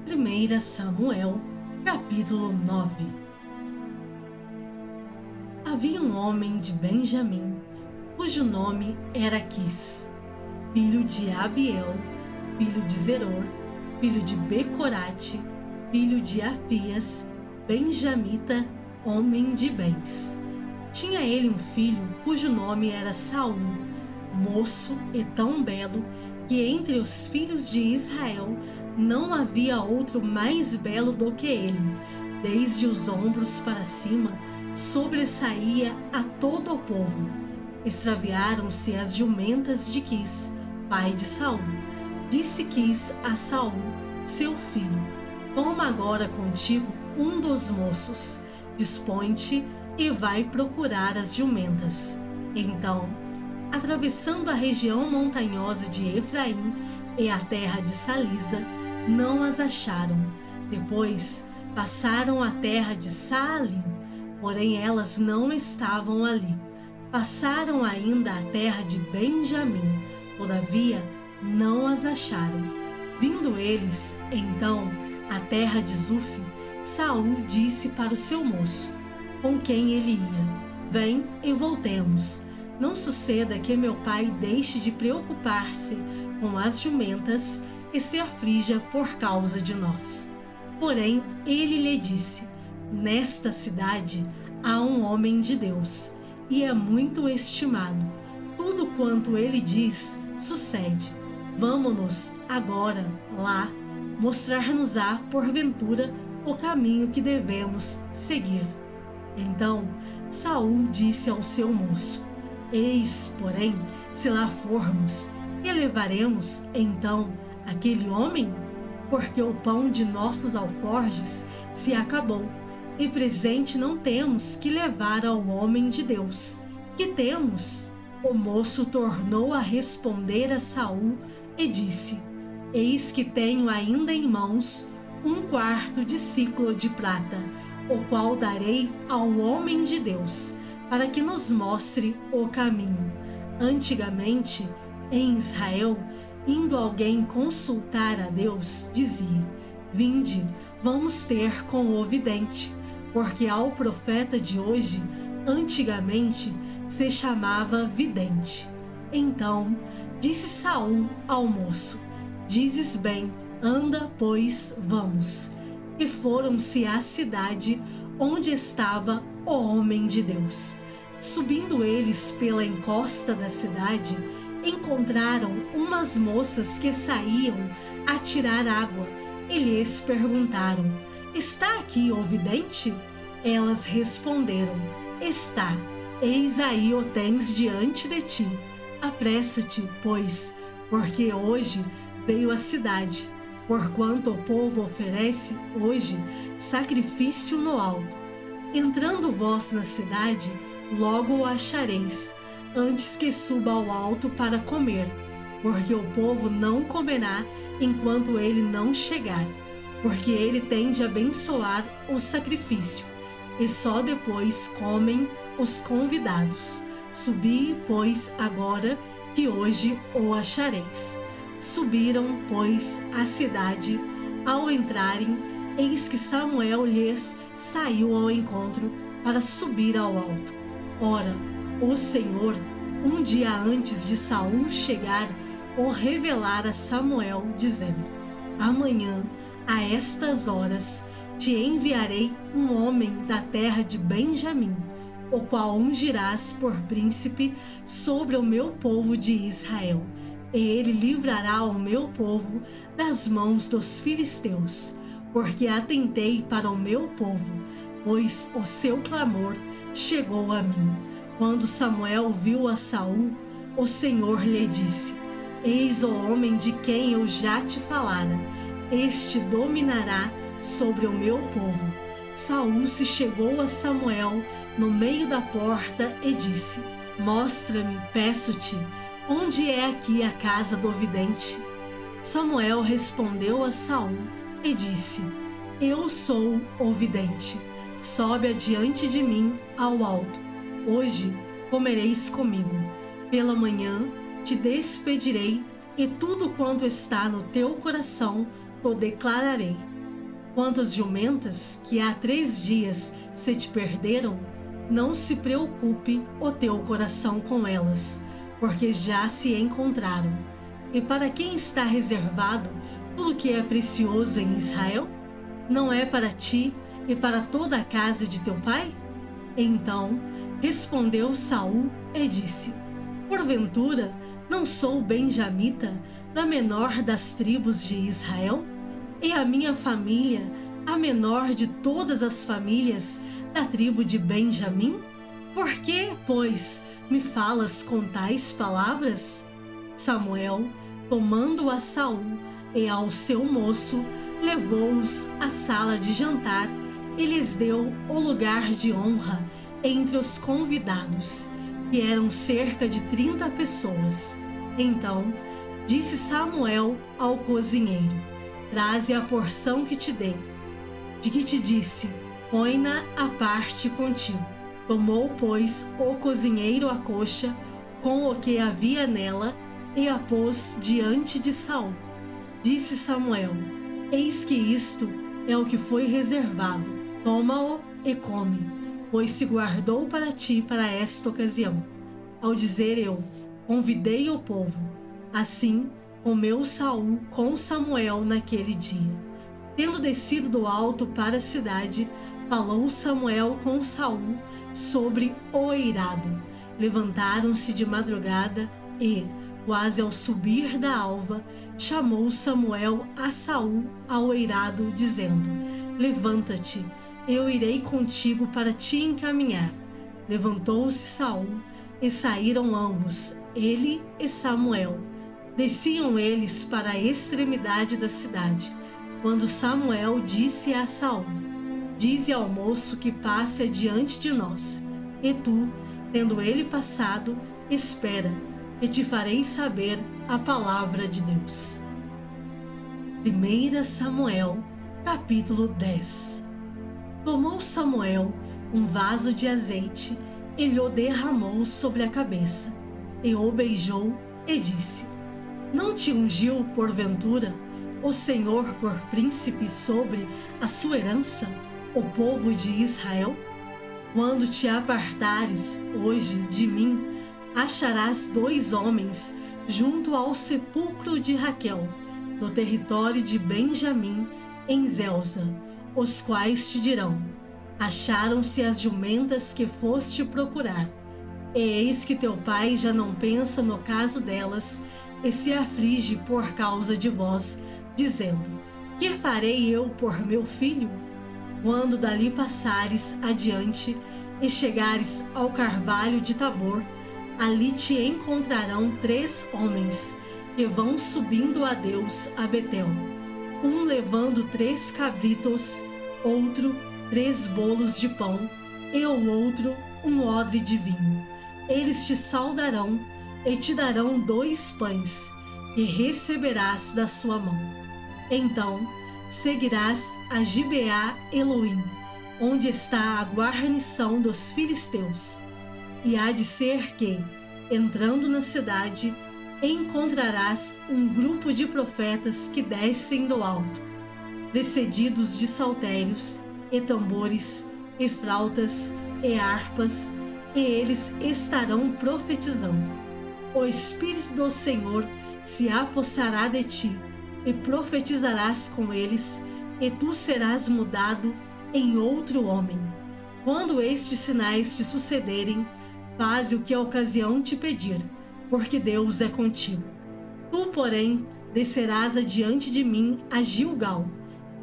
1 Samuel, capítulo 9. Havia um homem de Benjamim, cujo nome era Quis, filho de Abiel, filho de Zeror, filho de Becorate, filho de Afias, benjamita, homem de bens. Tinha ele um filho cujo nome era Saul, moço e tão belo que entre os filhos de Israel não havia outro mais belo do que ele. Desde os ombros para cima, sobressaía a todo o povo. Extraviaram-se as jumentas de Quis, pai de Saul. Disse Quis a Saul, seu filho: toma agora contigo um dos moços, dispõe-te e vai procurar as jumentas. Então, atravessando a região montanhosa de Efraim e a terra de Salisa, não as acharam. Depois passaram a terra de Saalim, porém elas não estavam ali. Passaram ainda a terra de Benjamim, todavia não as acharam. Vindo eles, então, à terra de Zuf, Saul disse para o seu moço, com quem ele ia: vem e voltemos. Não suceda que meu pai deixe de preocupar-se com as jumentas e se aflija por causa de nós. Porém, ele lhe disse: nesta cidade há um homem de Deus, e é muito estimado. Tudo quanto ele diz sucede. Vamo-nos agora lá, mostrar-nos-á porventura o caminho que devemos seguir. Então Saul disse ao seu moço: eis, porém, se lá formos, que levaremos então aquele homem? Porque o pão de nossos alforjes se acabou, e presente não temos que levar ao homem de Deus. Que temos? O moço tornou a responder a Saul e disse: eis que tenho ainda em mãos 1/4 de siclo de prata, o qual darei ao homem de Deus, para que nos mostre o caminho. Antigamente, em Israel, indo alguém consultar a Deus, dizia: vinde, vamos ter com o vidente, porque ao profeta de hoje, antigamente, se chamava vidente. Então disse Saul ao moço: dizes bem, anda, pois, vamos. E foram-se à cidade onde estava o homem de Deus. Subindo eles pela encosta da cidade, encontraram umas moças que saíam a tirar água e lhes perguntaram: está aqui o vidente? Elas responderam: está, eis aí o tens diante de ti. Apressa-te, pois, porque hoje veio à cidade, porquanto o povo oferece hoje sacrifício no alto. Entrando vós na cidade, logo o achareis, antes que suba ao alto para comer, porque o povo não comerá enquanto ele não chegar, porque ele tem de abençoar o sacrifício, e só depois comem os convidados. Subi, pois, agora, que hoje o achareis. Subiram, pois, à cidade. Ao entrarem, eis que Samuel lhes saiu ao encontro para subir ao alto. Ora, o Senhor, um dia antes de Saul chegar, o revelara a Samuel, dizendo: amanhã, a estas horas, te enviarei um homem da terra de Benjamim, o qual ungirás por príncipe sobre o meu povo de Israel. E ele livrará o meu povo das mãos dos filisteus, porque atentei para o meu povo, pois o seu clamor chegou a mim. Quando Samuel viu a Saul, o Senhor lhe disse: eis o homem de quem eu já te falara, este dominará sobre o meu povo. Saul se chegou a Samuel no meio da porta e disse: mostra-me, peço-te, onde é aqui a casa do vidente? Samuel respondeu a Saul e disse: eu sou o vidente. Sobe adiante de mim ao alto. Hoje comereis comigo. Pela manhã te despedirei, e tudo quanto está no teu coração te declararei. Quanto às jumentas que há 3 dias se te perderam, não se preocupe o teu coração com elas, porque já se encontraram. E para quem está reservado tudo que é precioso em Israel? Não é para ti e para toda a casa de teu pai? Então respondeu Saul e disse: Porventura não sou benjamita, da menor das tribos de Israel? E a minha família, a menor de todas as famílias da tribo de Benjamim? Por que, pois, me falas com tais palavras? Samuel, tomando a Saul e ao seu moço, levou-os à sala de jantar e lhes deu o lugar de honra entre os convidados, que eram cerca de 30 pessoas. Então disse Samuel ao cozinheiro: Traze a porção que te dei, de que te disse, põe-na à parte contigo. Tomou, pois, o cozinheiro a coxa com o que havia nela e a pôs diante de Saul. Disse Samuel: Eis que isto é o que foi reservado. Toma-o e come, pois se guardou para ti para esta ocasião. Ao dizer eu, convidei o povo. Assim comeu Saul com Samuel naquele dia. Tendo descido do alto para a cidade, falou Samuel com Saul sobre o eirado. Levantaram-se de madrugada e, quase ao subir da alva, chamou Samuel a Saul ao eirado, dizendo: Levanta-te, eu irei contigo para te encaminhar. Levantou-se Saul e saíram ambos, ele e Samuel. Desciam eles para a extremidade da cidade, quando Samuel disse a Saul: Dize ao moço que passe adiante de nós, e tu, tendo ele passado, espera, e te farei saber a palavra de Deus. 1 Samuel, capítulo 10. Tomou Samuel um vaso de azeite e lhe o derramou sobre a cabeça, e o beijou e disse: Não te ungiu, porventura, o Senhor por príncipe sobre a sua herança, o povo de Israel? Quando te apartares hoje de mim, acharás 2 homens junto ao sepulcro de Raquel, no território de Benjamim, em Zelza, os quais te dirão: Acharam-se as jumentas que foste procurar. E eis que teu pai já não pensa no caso delas, e se aflige por causa de vós, dizendo: Que farei eu por meu filho? Quando dali passares adiante e chegares ao carvalho de Tabor, ali te encontrarão 3 homens que vão subindo a Deus a Betel, um levando 3 cabritos, outro 3 bolos de pão e o outro um odre de vinho. Eles te saudarão e te darão 2 pães, que receberás da sua mão. Então seguirás a Gibeá Eloim, onde está a guarnição dos filisteus. E há de ser que, entrando na cidade, encontrarás um grupo de profetas que descem do alto, precedidos de saltérios e tambores e flautas e harpas, e eles estarão profetizando. O Espírito do Senhor se apossará de ti, e profetizarás com eles, e tu serás mudado em outro homem. Quando estes sinais te sucederem, faze o que a ocasião te pedir, porque Deus é contigo. Tu, porém, descerás adiante de mim a Gilgal,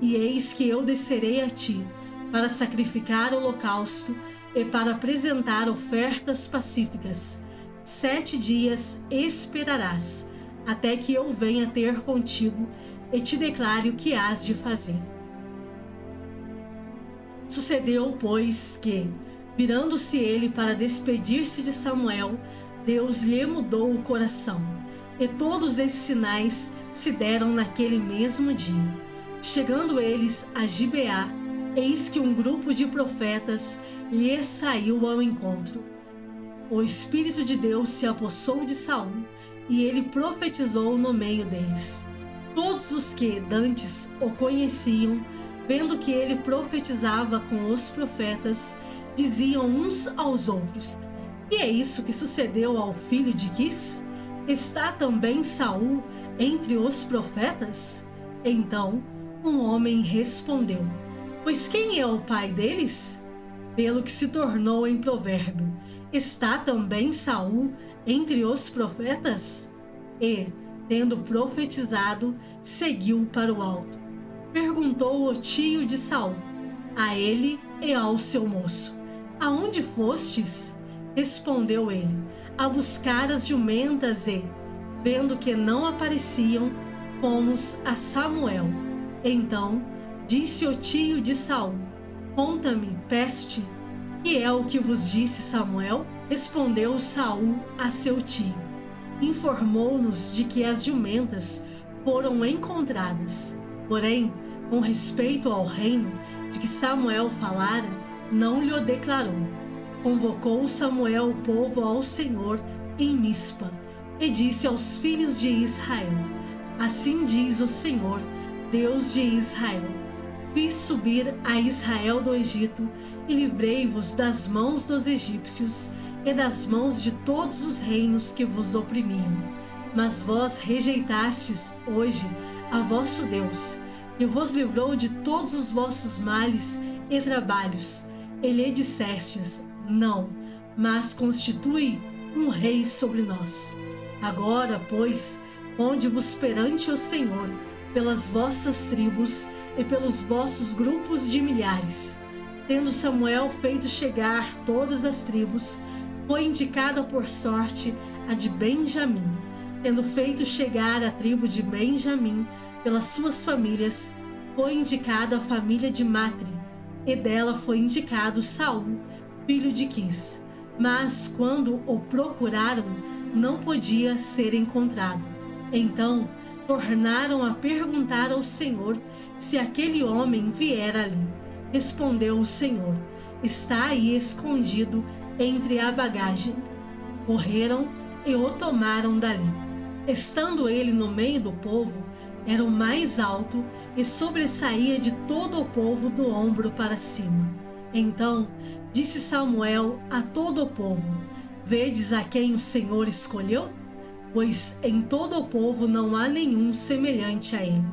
e eis que eu descerei a ti, para sacrificar holocausto e para apresentar ofertas pacíficas. 7 dias esperarás, até que eu venha ter contigo e te declare o que hás de fazer. Sucedeu, pois, que, virando-se ele para despedir-se de Samuel, Deus lhe mudou o coração, e todos esses sinais se deram naquele mesmo dia. Chegando eles a Gibeá, eis que um grupo de profetas lhe saiu ao encontro. O Espírito de Deus se apossou de Saul, e ele profetizou no meio deles. Todos os que dantes o conheciam vendo que ele profetizava com os profetas, diziam uns aos outros: "E é isso que sucedeu ao filho de Quis? Está também Saul entre os profetas?" Então um homem respondeu: "Pois quem é o pai deles?" Pelo que se tornou em provérbio: "Está também Saul entre os profetas?" E, tendo profetizado, seguiu para o alto. Perguntou o tio de Saul a ele e ao seu moço: "Aonde fostes?" Respondeu ele: "A buscar as jumentas e, vendo que não apareciam, fomos a Samuel." Então disse o tio de Saul: "Conta-me, peço-te, que é o que vos disse Samuel?" Respondeu Saul a seu tio: "Informou-nos de que as jumentas foram encontradas. Porém, com respeito ao reino de que Samuel falara, não lhe o declarou." Convocou Samuel o povo ao Senhor em Mispa e disse aos filhos de Israel: "Assim diz o Senhor, Deus de Israel: Fiz subir a Israel do Egito e livrei-vos das mãos dos egípcios e das mãos de todos os reinos que vos oprimiam. Mas vós rejeitastes hoje a vosso Deus, que vos livrou de todos os vossos males e trabalhos, e lhe dissestes: Não, mas constitui um rei sobre nós. Agora, pois, ponde-vos perante o Senhor pelas vossas tribos e pelos vossos grupos de milhares." Tendo Samuel feito chegar todas as tribos, foi indicada por sorte a de Benjamim. Tendo feito chegar a tribo de Benjamim pelas suas famílias, foi indicada a família de Matri, e dela foi indicado Saul, filho de Quis. Mas quando o procuraram, não podia ser encontrado. Então tornaram a perguntar ao Senhor se aquele homem viera ali. Respondeu o Senhor: "Está aí escondido entre a bagagem." Correram e o tomaram dali. Estando ele no meio do povo, era o mais alto e sobressaía de todo o povo do ombro para cima. Então disse Samuel a todo o povo: "Vedes a quem o Senhor escolheu? Pois em todo o povo não há nenhum semelhante a ele."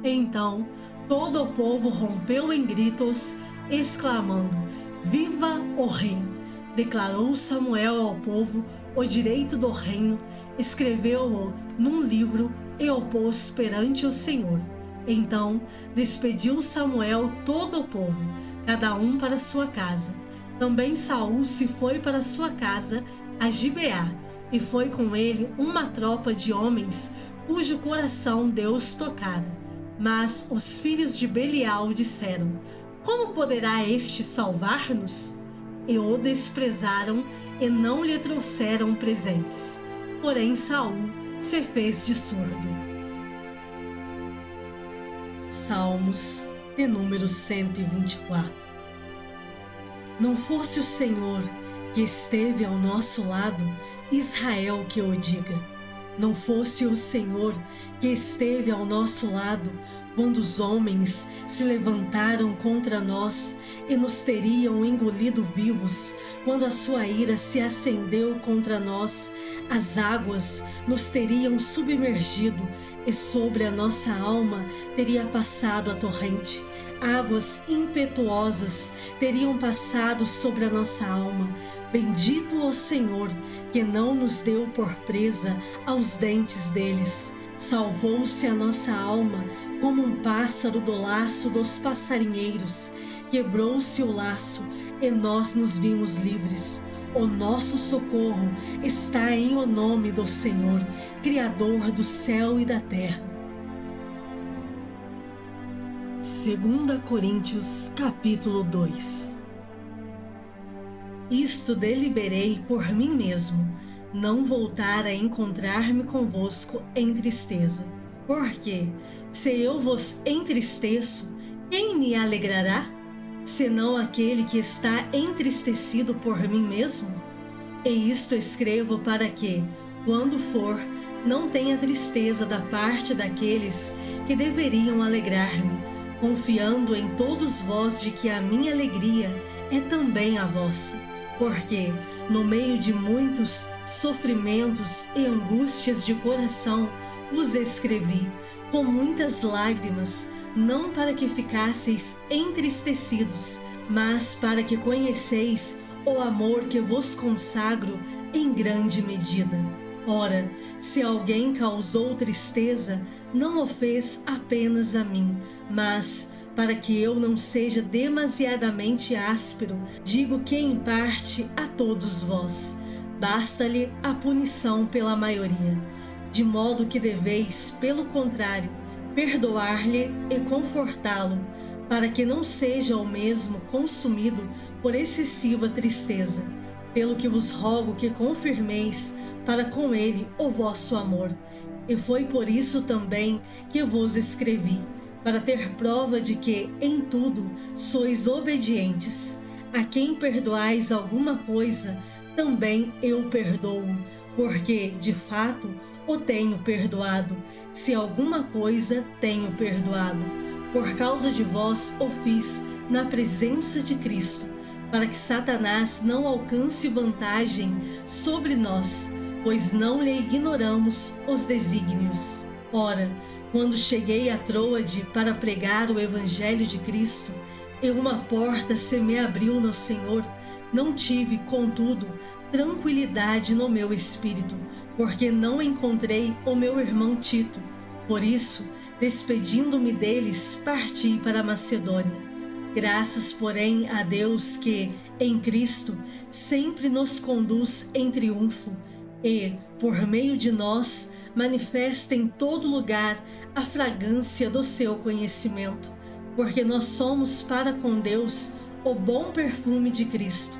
Então todo o povo rompeu em gritos, exclamando: "Viva o rei!" Declarou Samuel ao povo o direito do reino, escreveu-o num livro e o pôs perante o Senhor. Então despediu Samuel todo o povo, cada um para sua casa. Também Saul se foi para sua casa a Gibeá, e foi com ele uma tropa de homens cujo coração Deus tocara. Mas os filhos de Belial disseram: "Como poderá este salvar-nos?" E o desprezaram e não lhe trouxeram presentes. Porém Saul se fez de surdo. Salmos de número 124. Não fosse o Senhor que esteve ao nosso lado, Israel que o diga. Não fosse o Senhor que esteve ao nosso lado, quando os homens se levantaram contra nós e nos teriam engolido vivos, quando a sua ira se acendeu contra nós, as águas nos teriam submergido e sobre a nossa alma teria passado a torrente. Águas impetuosas teriam passado sobre a nossa alma. Bendito o Senhor, que não nos deu por presa aos dentes deles. Salvou-se a nossa alma como um pássaro do laço dos passarinheiros. Quebrou-se o laço e nós nos vimos livres. O nosso socorro está em o nome do Senhor, Criador do céu e da terra. 2 Coríntios capítulo 2. Isto deliberei por mim mesmo, não voltar a encontrar-me convosco em tristeza. Porque, se eu vos entristeço, quem me alegrará? Senão aquele que está entristecido por mim mesmo? E isto escrevo para que, quando for, não tenha tristeza da parte daqueles que deveriam alegrar-me, confiando em todos vós de que a minha alegria é também a vossa. Porque, no meio de muitos sofrimentos e angústias de coração, vos escrevi, com muitas lágrimas, não para que ficasseis entristecidos, mas para que conheceis o amor que vos consagro em grande medida. Ora, se alguém causou tristeza, não o fez apenas a mim, mas, para que eu não seja demasiadamente áspero, digo que em parte a todos vós. Basta-lhe a punição pela maioria, de modo que deveis, pelo contrário, perdoar-lhe e confortá-lo, para que não seja o mesmo consumido por excessiva tristeza. Pelo que vos rogo que confirmeis para com ele o vosso amor. E foi por isso também que vos escrevi, para ter prova de que, em tudo, sois obedientes. A quem perdoais alguma coisa, também eu perdoo, porque, de fato, o tenho perdoado, se alguma coisa tenho perdoado. Por causa de vós o fiz na presença de Cristo, para que Satanás não alcance vantagem sobre nós, pois não lhe ignoramos os desígnios. Ora, quando cheguei a Troade para pregar o Evangelho de Cristo, e uma porta se me abriu no Senhor, não tive, contudo, tranquilidade no meu espírito, porque não encontrei o meu irmão Tito. Por isso, despedindo-me deles, parti para a Macedônia. Graças, porém, a Deus que, em Cristo, sempre nos conduz em triunfo e, por meio de nós, manifesta em todo lugar a fragrância do seu conhecimento, porque nós somos para com Deus o bom perfume de Cristo,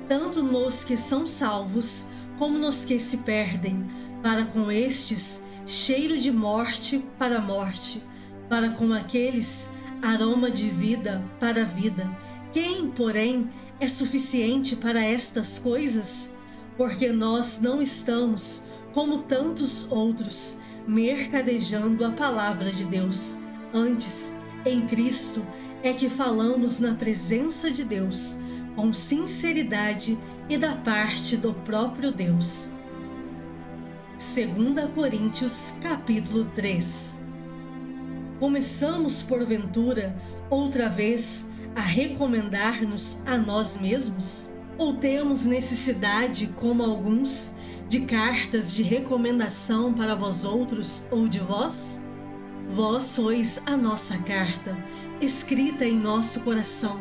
tanto nos que são salvos como nos que se perdem. Para com estes, cheiro de morte para a morte, para com aqueles, aroma de vida para a vida. Quem, porém, é suficiente para estas coisas? Porque nós não estamos, como tantos outros, mercadejando a palavra de Deus. Antes, em Cristo, é que falamos na presença de Deus, com sinceridade e da parte do próprio Deus. 2 Coríntios, capítulo 3. Começamos, porventura, outra vez, a recomendar-nos a nós mesmos? Ou temos necessidade, como alguns, de cartas de recomendação para vós outros ou de vós? Vós sois a nossa carta, escrita em nosso coração,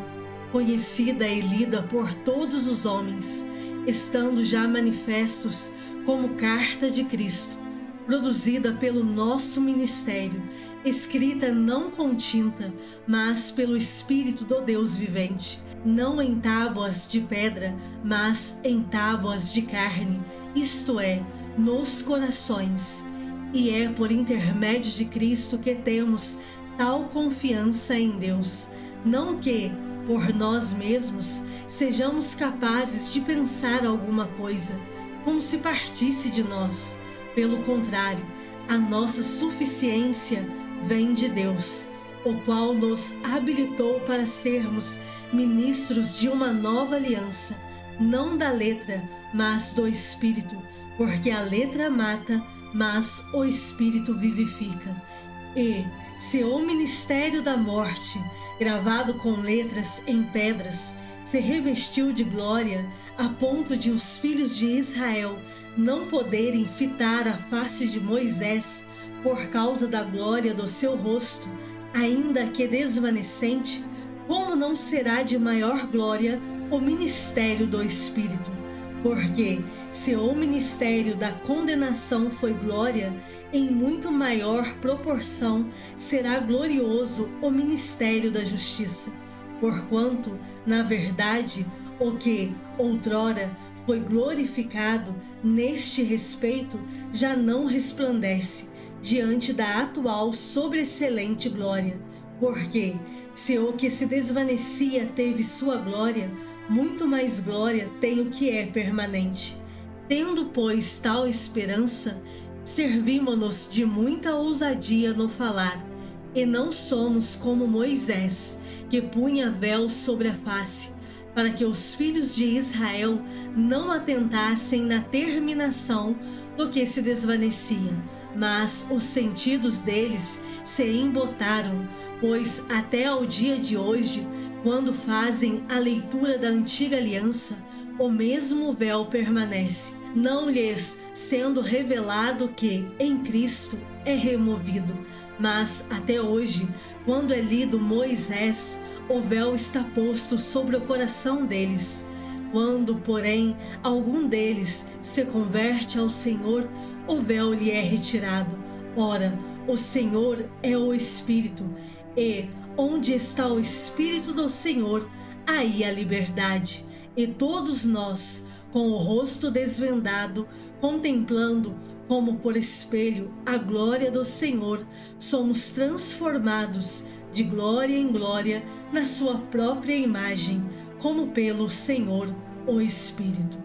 conhecida e lida por todos os homens, estando já manifestos como carta de Cristo, produzida pelo nosso ministério, escrita não com tinta, mas pelo Espírito do Deus vivente, não em tábuas de pedra, mas em tábuas de carne, isto é, nos corações. E é por intermédio de Cristo que temos tal confiança em Deus, não que, por nós mesmos, sejamos capazes de pensar alguma coisa, como se partisse de nós. Pelo contrário, a nossa suficiência vem de Deus, o qual nos habilitou para sermos ministros de uma nova aliança, não da letra, mas do Espírito, porque a letra mata, mas o Espírito vivifica. E, se o ministério da morte, gravado com letras em pedras, se revestiu de glória, a ponto de os filhos de Israel não poderem fitar a face de Moisés por causa da glória do seu rosto, ainda que desvanecente, como não será de maior glória o ministério do Espírito? Porque, se o ministério da condenação foi glória, em muito maior proporção será glorioso o ministério da justiça. Porquanto, na verdade, o que, outrora, foi glorificado neste respeito, já não resplandece diante da atual sobreexcelente glória. Porque, se o que se desvanecia teve sua glória, muito mais glória tem o que é permanente. Tendo, pois, tal esperança, servimo-nos de muita ousadia no falar, E não somos como Moisés, que punha véu sobre a face, para que os filhos de Israel não atentassem na terminação do que se desvanecia, mas os sentidos deles se embotaram, pois até ao dia de hoje, quando fazem a leitura da antiga aliança, o mesmo véu permanece, não lhes sendo revelado que, em Cristo, é removido. Mas até hoje, quando é lido Moisés, o véu está posto sobre o coração deles. Quando, porém, algum deles se converte ao Senhor, o véu lhe é retirado. Ora, o Senhor é o Espírito, e onde está o Espírito do Senhor, aí a liberdade. E todos nós, com o rosto desvendado, contemplando como por espelho a glória do Senhor, somos transformados de glória em glória na sua própria imagem, como pelo Senhor, o Espírito.